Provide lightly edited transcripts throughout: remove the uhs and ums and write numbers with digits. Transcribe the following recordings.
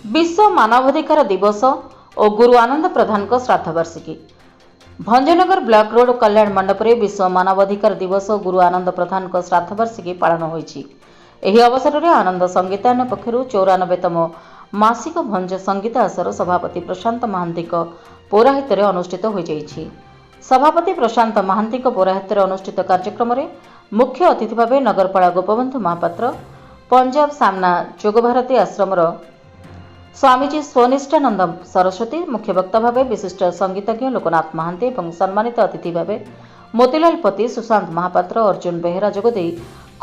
विश्व मानवाधिकार दिवस और गुरु आनंद प्रधान को श्राद्ध वार्षिकी। भंजनगर ब्लॉक रोड कल्याण मंडप में विश्व मानवाधिकार दिवस और गुरु आनंद प्रधान को श्राद्ध वार्षिकी पालन होईछि। एही अवसर में आनंद संगीतायन पक्षरु 94तम मासिक भंज संगीत आसर सभापति प्रशांत महांती पौराहित्य अनुष्ठित हो जाइछि। सभापति प्रशांत महांती पौराहित्य अनुष्ठित कार्यक्रम में मुख्य अतिथि भाव नगरपाल गोपबंधु महापात्र, पंजाब सामना जोगभारती आश्रमर स्वामीजी स्वनिष्ठानंद सरस्वती, मुख्य वक्ता भाव विशिष्ट संगीतज्ञ लोकनाथ महांती और सम्मानित अतिथि भाव मोतीलाल पति, सुशांत महापात्र, अर्जुन बेहेरा जोगदे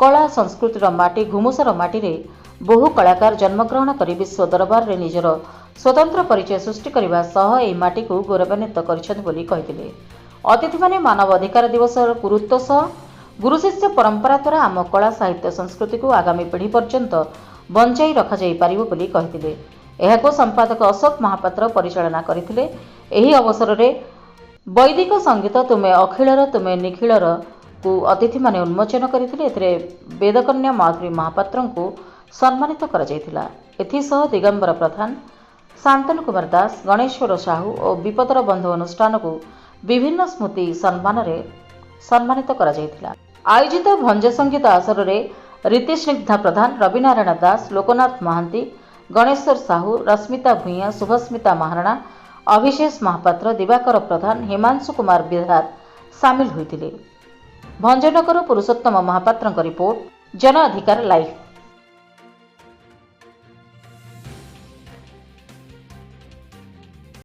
कला संस्कृतिर माटी घुमुसर माटी रे बहु कलाकार जन्मग्रहण कर विश्व दरबार रे निजर स्वतंत्र परिचय सृष्टि करने सह एही माटी को गौरवान्वित करिथिले। अतिथि माने मानव अधिकार दिवस गुरुत्व सह गुरु शिष्य परंपरा द्वारा आम कला साहित्य संस्कृति को आगामी पीढ़ी पर्यंत बंचाई रखा जाई पारिबो बोली कहिथिले। एहाको संपादक अशोक महापात्र परिचालना करथिले। एही अवसर रे वैदिक संगीत तुमे अखिलर तुमे निखिलर को अतिथि माने उन्मोचन करथिले। एथिरे वेदकन्या माधुरी महापात्र को सम्मानित करा जायथिला। एथिसह दिगंबर प्रधान, शांतनु कुमार दास, गणेश्वर साहू और विपदर बंधु अनुष्ठान को विभिन्न स्मृति सम्मान रे सम्मानित करा जायथिला। आयोजित भंज संगीत आसर रे रीतिस्निग्धा प्रधान, रविनारायण दास, लोकनाथ महांती, गणेश्वर साहू, रश्मिता भूया, शुभस्मिता महाराणा, अभिषेक महापात्र, दिवाकर प्रधान, हिमांशु कुमार बिहार सामिल होइथिले। भंजनगर पुरुषोत्तम महापात्र रिपोर्ट, जन अधिकार लाइव।